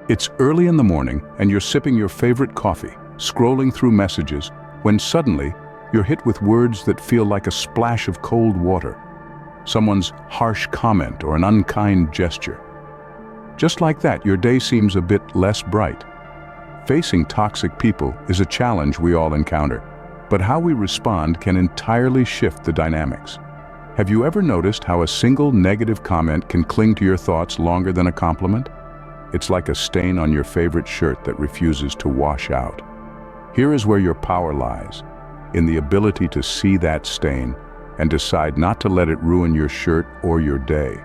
It's early in the morning and you're sipping your favorite coffee, scrolling through messages, when suddenly you're hit with words that feel like a splash of cold water. Someone's harsh comment or an unkind gesture. Just like that, your day seems a bit less bright. Facing toxic people is a challenge we all encounter, but how we respond can entirely shift the dynamics. Have you ever noticed how a single negative comment can cling to your thoughts longer than a compliment? It's like a stain on your favorite shirt that refuses to wash out. Here is where your power lies, in the ability to see that stain and decide not to let it ruin your shirt or your day.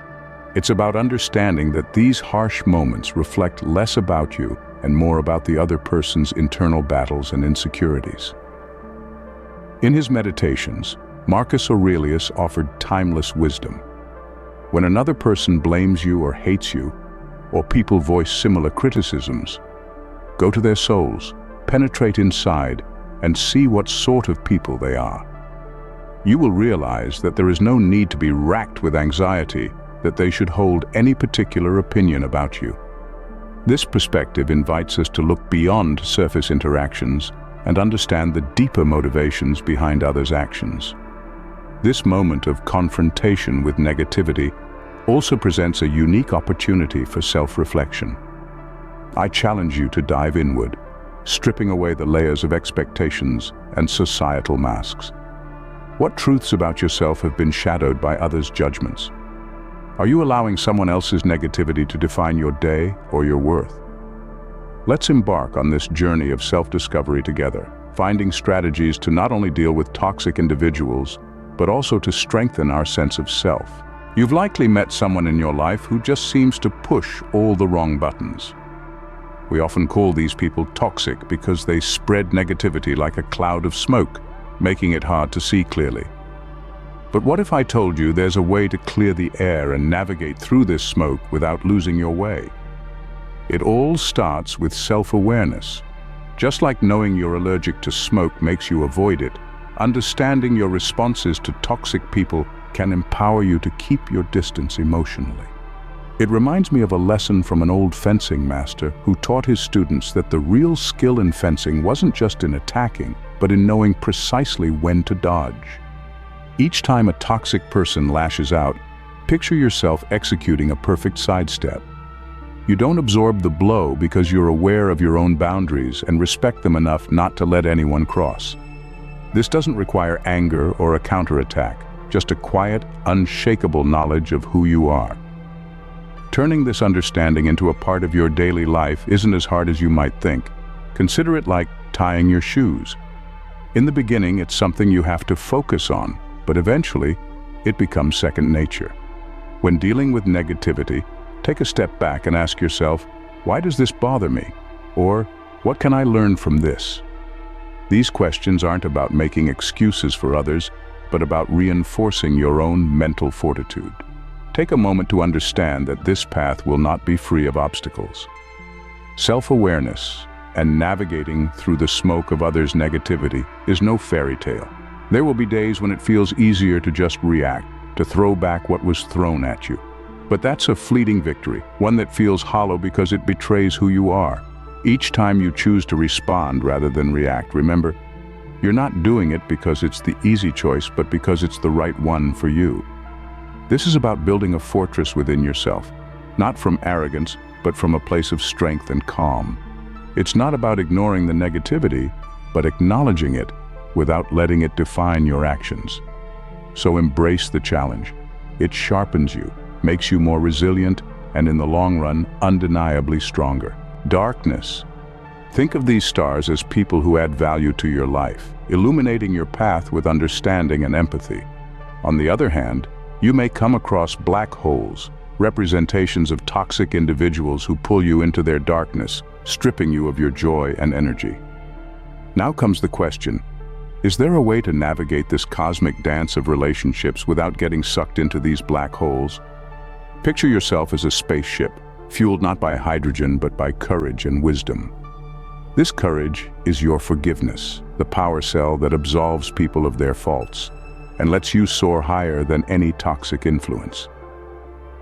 It's about understanding that these harsh moments reflect less about you and more about the other person's internal battles and insecurities. In his meditations, Marcus Aurelius offered timeless wisdom. When another person blames you or hates you, or people voice similar criticisms, go to their souls, penetrate inside, and see what sort of people they are. You will realize that there is no need to be racked with anxiety that they should hold any particular opinion about you. This perspective invites us to look beyond surface interactions and understand the deeper motivations behind others' actions. This moment of confrontation with negativity also presents a unique opportunity for self-reflection. I challenge you to dive inward, stripping away the layers of expectations and societal masks. What truths about yourself have been shadowed by others' judgments? Are you allowing someone else's negativity to define your day or your worth? Let's embark on this journey of self-discovery together, finding strategies to not only deal with toxic individuals, but also to strengthen our sense of self. You've likely met someone in your life who just seems to push all the wrong buttons. We often call these people toxic because they spread negativity like a cloud of smoke, making it hard to see clearly. But what if I told you there's a way to clear the air and navigate through this smoke without losing your way? It all starts with self-awareness. Just like knowing you're allergic to smoke makes you avoid it, understanding your responses to toxic people can empower you to keep your distance emotionally. It reminds me of a lesson from an old fencing master who taught his students that the real skill in fencing wasn't just in attacking, but in knowing precisely when to dodge. Each time a toxic person lashes out, picture yourself executing a perfect sidestep. You don't absorb the blow because you're aware of your own boundaries and respect them enough not to let anyone cross. This doesn't require anger or a counterattack, just a quiet, unshakable knowledge of who you are. Turning this understanding into a part of your daily life isn't as hard as you might think. Consider it like tying your shoes. In the beginning, it's something you have to focus on, but eventually, it becomes second nature. When dealing with negativity, take a step back and ask yourself, why does this bother me? Or, what can I learn from this? These questions aren't about making excuses for others, but about reinforcing your own mental fortitude. Take a moment to understand that this path will not be free of obstacles. Self-awareness and navigating through the smoke of others' negativity is no fairy tale. There will be days when it feels easier to just react, to throw back what was thrown at you. But that's a fleeting victory, one that feels hollow because it betrays who you are. Each time you choose to respond rather than react, remember, you're not doing it because it's the easy choice, but because it's the right one for you. This is about building a fortress within yourself, not from arrogance, but from a place of strength and calm. It's not about ignoring the negativity, but acknowledging it without letting it define your actions. So embrace the challenge. It sharpens you, makes you more resilient, and in the long run, undeniably stronger. Darkness. Think of these stars as people who add value to your life, illuminating your path with understanding and empathy. On the other hand, you may come across black holes, representations of toxic individuals who pull you into their darkness, stripping you of your joy and energy. Now comes the question, is there a way to navigate this cosmic dance of relationships without getting sucked into these black holes? Picture yourself as a spaceship, fueled not by hydrogen but by courage and wisdom. This courage is your forgiveness, the power cell that absolves people of their faults and lets you soar higher than any toxic influence.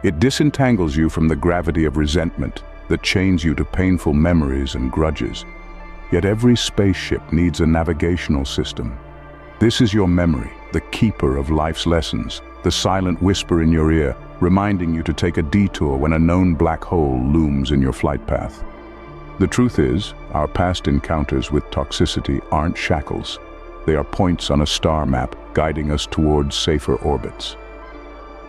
It disentangles you from the gravity of resentment, that chains you to painful memories and grudges. Yet every spaceship needs a navigational system. This is your memory, the keeper of life's lessons, the silent whisper in your ear, reminding you to take a detour when a known black hole looms in your flight path. The truth is, our past encounters with toxicity aren't shackles. They are points on a star map guiding us towards safer orbits.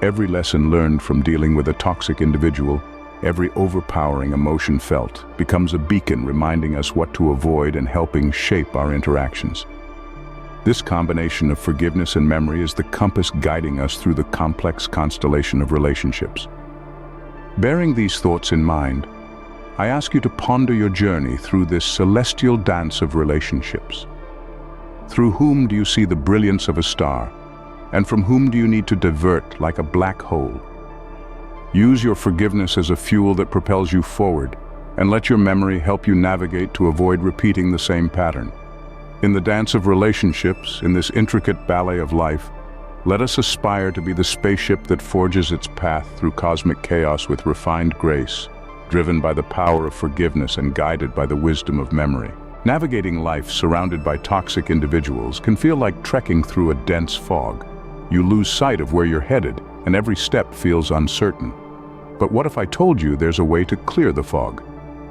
Every lesson learned from dealing with a toxic individual, every overpowering emotion felt, becomes a beacon reminding us what to avoid and helping shape our interactions. This combination of forgiveness and memory is the compass guiding us through the complex constellation of relationships. Bearing these thoughts in mind, I ask you to ponder your journey through this celestial dance of relationships. Through whom do you see the brilliance of a star, and from whom do you need to divert like a black hole? Use your forgiveness as a fuel that propels you forward, and let your memory help you navigate to avoid repeating the same pattern. In the dance of relationships, in this intricate ballet of life, let us aspire to be the spaceship that forges its path through cosmic chaos with refined grace, driven by the power of forgiveness and guided by the wisdom of memory. Navigating life surrounded by toxic individuals can feel like trekking through a dense fog. You lose sight of where you're headed, and every step feels uncertain. But what if I told you there's a way to clear the fog?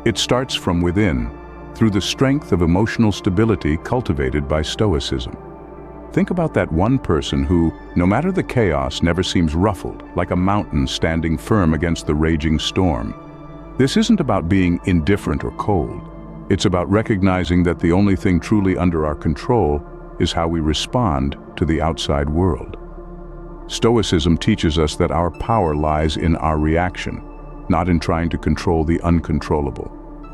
It starts from within, through the strength of emotional stability cultivated by Stoicism. Think about that one person who, no matter the chaos, never seems ruffled, like a mountain standing firm against the raging storm. This isn't about being indifferent or cold. It's about recognizing that the only thing truly under our control is how we respond to the outside world. Stoicism teaches us that our power lies in our reaction, not in trying to control the uncontrollable.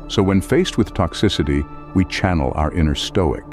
So when faced with toxicity, we channel our inner Stoic.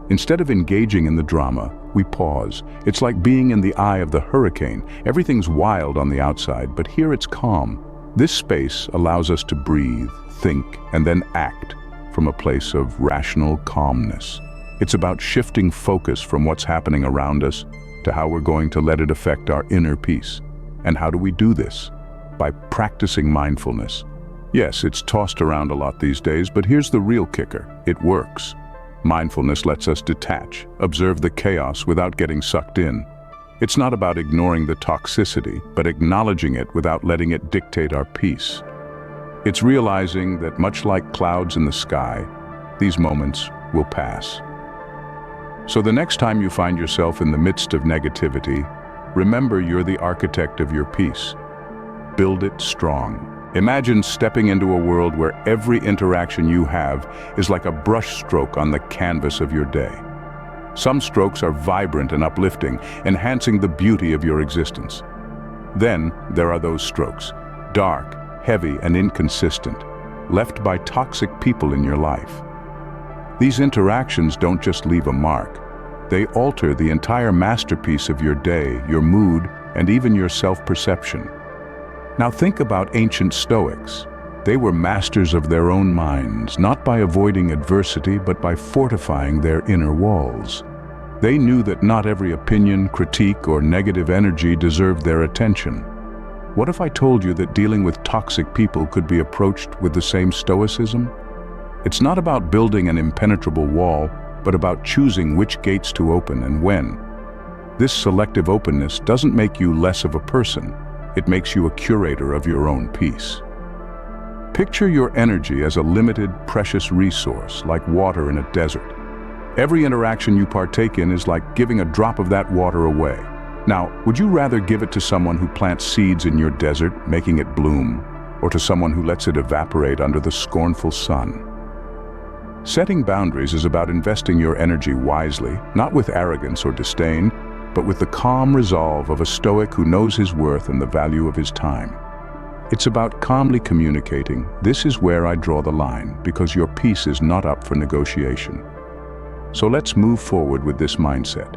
Instead of engaging in the drama, we pause. It's like being in the eye of the hurricane. Everything's wild on the outside, but here it's calm. This space allows us to breathe, think, and then act from a place of rational calmness. It's about shifting focus from what's happening around us to how we're going to let it affect our inner peace. And how do we do this? By practicing mindfulness. Yes, it's tossed around a lot these days, but here's the real kicker. It works. Mindfulness lets us detach, observe the chaos without getting sucked in. It's not about ignoring the toxicity, but acknowledging it without letting it dictate our peace. It's realizing that much like clouds in the sky, these moments will pass. So the next time you find yourself in the midst of negativity, remember you're the architect of your peace. Build it strong. Imagine stepping into a world where every interaction you have is like a brushstroke on the canvas of your day. Some strokes are vibrant and uplifting, enhancing the beauty of your existence. Then there are those strokes, dark, heavy, and inconsistent, left by toxic people in your life. These interactions don't just leave a mark. They alter the entire masterpiece of your day, your mood, and even your self-perception. Now think about ancient Stoics. They were masters of their own minds, not by avoiding adversity, but by fortifying their inner walls. They knew that not every opinion, critique, or negative energy deserved their attention. What if I told you that dealing with toxic people could be approached with the same stoicism? It's not about building an impenetrable wall, but about choosing which gates to open and when. This selective openness doesn't make you less of a person. It makes you a curator of your own peace. Picture your energy as a limited, precious resource, like water in a desert. Every interaction you partake in is like giving a drop of that water away. Now, would you rather give it to someone who plants seeds in your desert, making it bloom, or to someone who lets it evaporate under the scornful sun? Setting boundaries is about investing your energy wisely, not with arrogance or disdain, but with the calm resolve of a Stoic who knows his worth and the value of his time. It's about calmly communicating, "This is where I draw the line, because your peace is not up for negotiation." So let's move forward with this mindset.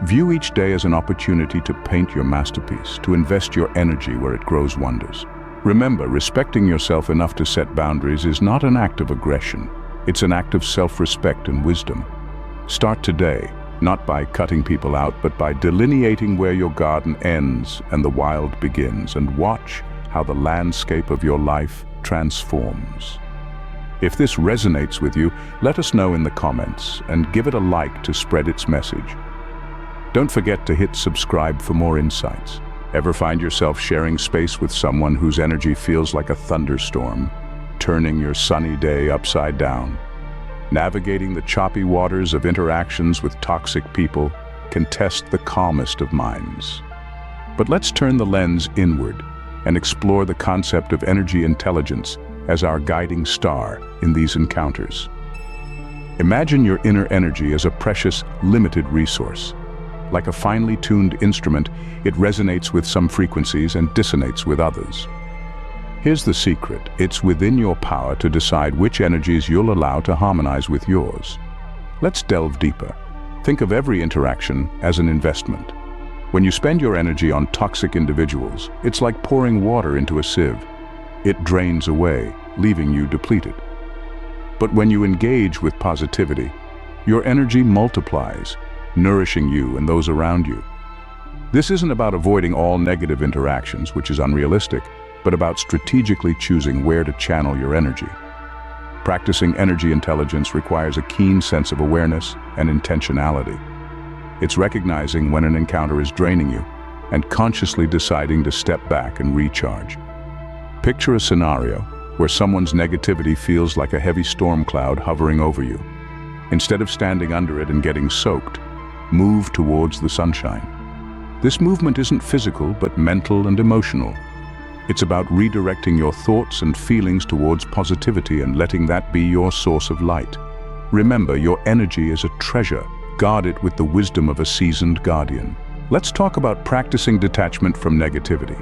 View each day as an opportunity to paint your masterpiece, to invest your energy where it grows wonders. Remember, respecting yourself enough to set boundaries is not an act of aggression. It's an act of self-respect and wisdom. Start today, not by cutting people out, but by delineating where your garden ends and the wild begins, and watch how the landscape of your life transforms. If this resonates with you, let us know in the comments and give it a like to spread its message. Don't forget to hit subscribe for more insights. Ever find yourself sharing space with someone whose energy feels like a thunderstorm, turning your sunny day upside down? Navigating the choppy waters of interactions with toxic people can test the calmest of minds. But let's turn the lens inward and explore the concept of energy intelligence as our guiding star in these encounters. Imagine your inner energy as a precious, limited resource. Like a finely tuned instrument, it resonates with some frequencies and dissonates with others. Here's the secret: it's within your power to decide which energies you'll allow to harmonize with yours. Let's delve deeper. Think of every interaction as an investment. When you spend your energy on toxic individuals, it's like pouring water into a sieve. It drains away, leaving you depleted. But when you engage with positivity, your energy multiplies, nourishing you and those around you. This isn't about avoiding all negative interactions, which is unrealistic, but about strategically choosing where to channel your energy. Practicing energy intelligence requires a keen sense of awareness and intentionality. It's recognizing when an encounter is draining you and consciously deciding to step back and recharge. Picture a scenario where someone's negativity feels like a heavy storm cloud hovering over you. Instead of standing under it and getting soaked, move towards the sunshine. This movement isn't physical, but mental and emotional. It's about redirecting your thoughts and feelings towards positivity and letting that be your source of light. Remember, your energy is a treasure. Guard it with the wisdom of a seasoned guardian. Let's talk about practicing detachment from negativity.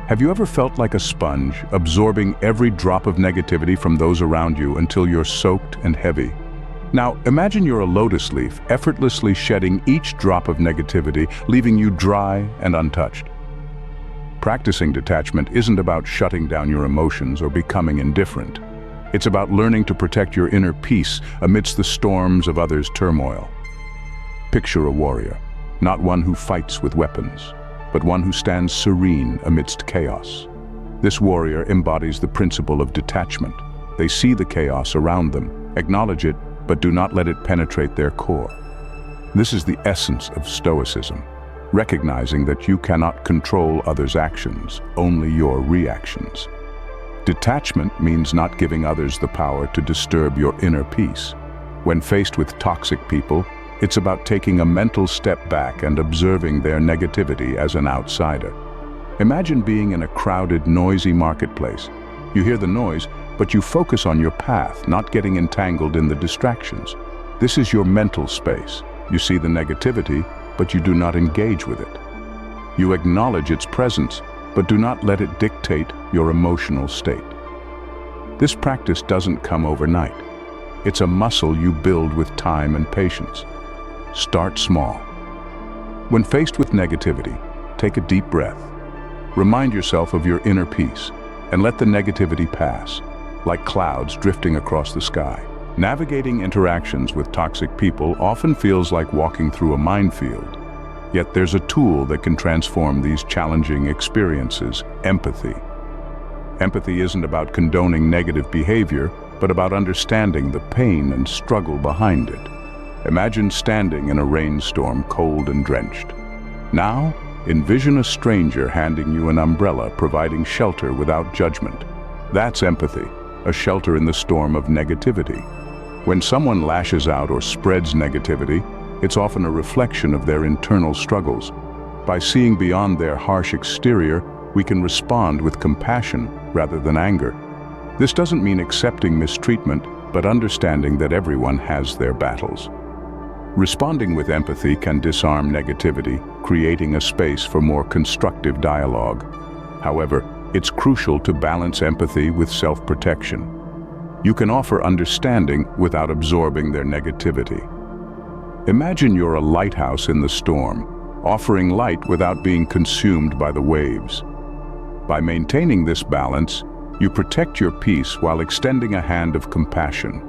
Have you ever felt like a sponge, absorbing every drop of negativity from those around you until you're soaked and heavy? Now, imagine you're a lotus leaf, effortlessly shedding each drop of negativity, leaving you dry and untouched. Practicing detachment isn't about shutting down your emotions or becoming indifferent. It's about learning to protect your inner peace amidst the storms of others' turmoil. Picture a warrior, not one who fights with weapons, but one who stands serene amidst chaos. This warrior embodies the principle of detachment. They see the chaos around them, acknowledge it, but do not let it penetrate their core. This is the essence of Stoicism, recognizing that you cannot control others' actions, only your reactions. Detachment means not giving others the power to disturb your inner peace. When faced with toxic people, it's about taking a mental step back and observing their negativity as an outsider. Imagine being in a crowded, noisy marketplace. You hear the noise, but you focus on your path, not getting entangled in the distractions. This is your mental space. You see the negativity, but you do not engage with it. You acknowledge its presence, but do not let it dictate your emotional state. This practice doesn't come overnight. It's a muscle you build with time and patience. Start small. When faced with negativity, take a deep breath. Remind yourself of your inner peace and let the negativity pass, like clouds drifting across the sky. Navigating interactions with toxic people often feels like walking through a minefield. Yet there's a tool that can transform these challenging experiences: empathy. Empathy isn't about condoning negative behavior, but about understanding the pain and struggle behind it. Imagine standing in a rainstorm, cold and drenched. Now, envision a stranger handing you an umbrella, providing shelter without judgment. That's empathy, a shelter in the storm of negativity. When someone lashes out or spreads negativity, it's often a reflection of their internal struggles. By seeing beyond their harsh exterior, we can respond with compassion rather than anger. This doesn't mean accepting mistreatment, but understanding that everyone has their battles. Responding with empathy can disarm negativity, creating a space for more constructive dialogue. However, it's crucial to balance empathy with self-protection. You can offer understanding without absorbing their negativity. Imagine you're a lighthouse in the storm, offering light without being consumed by the waves. By maintaining this balance, you protect your peace while extending a hand of compassion.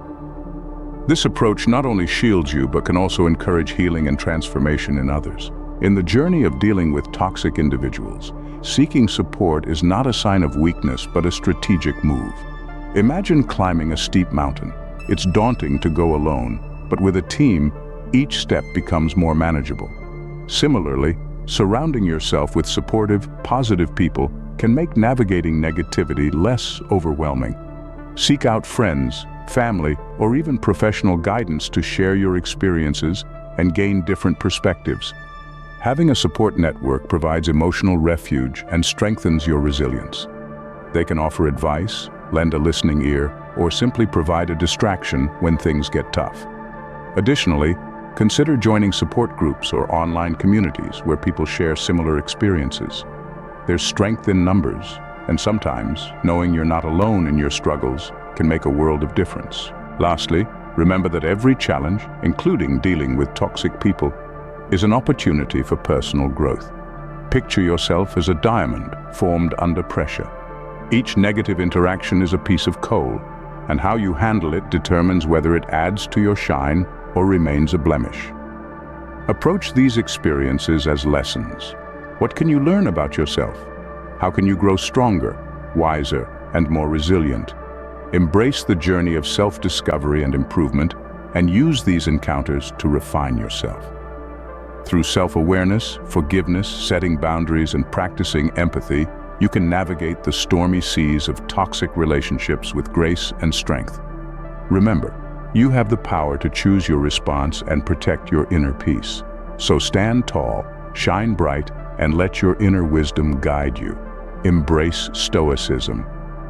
This approach not only shields you, but can also encourage healing and transformation in others. In the journey of dealing with toxic individuals, seeking support is not a sign of weakness, but a strategic move. Imagine climbing a steep mountain. It's daunting to go alone, but with a team, each step becomes more manageable. Similarly, surrounding yourself with supportive, positive people can make navigating negativity less overwhelming. Seek out friends, family, or even professional guidance to share your experiences and gain different perspectives. Having a support network provides emotional refuge and strengthens your resilience. They can offer advice, lend a listening ear, or simply provide a distraction when things get tough. Additionally, consider joining support groups or online communities where people share similar experiences. There's strength in numbers, and sometimes knowing you're not alone in your struggles can make a world of difference. Lastly, remember that every challenge, including dealing with toxic people, is an opportunity for personal growth. Picture yourself as a diamond formed under pressure. Each negative interaction is a piece of coal, and how you handle it determines whether it adds to your shine or remains a blemish. Approach these experiences as lessons. What can you learn about yourself? How can you grow stronger, wiser, and more resilient? Embrace the journey of self-discovery and improvement, and use these encounters to refine yourself. Through self-awareness, forgiveness, setting boundaries, and practicing empathy, you can navigate the stormy seas of toxic relationships with grace and strength. Remember, you have the power to choose your response and protect your inner peace. So stand tall, shine bright, and let your inner wisdom guide you. Embrace Stoicism,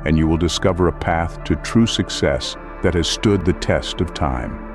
and you will discover a path to true success that has stood the test of time.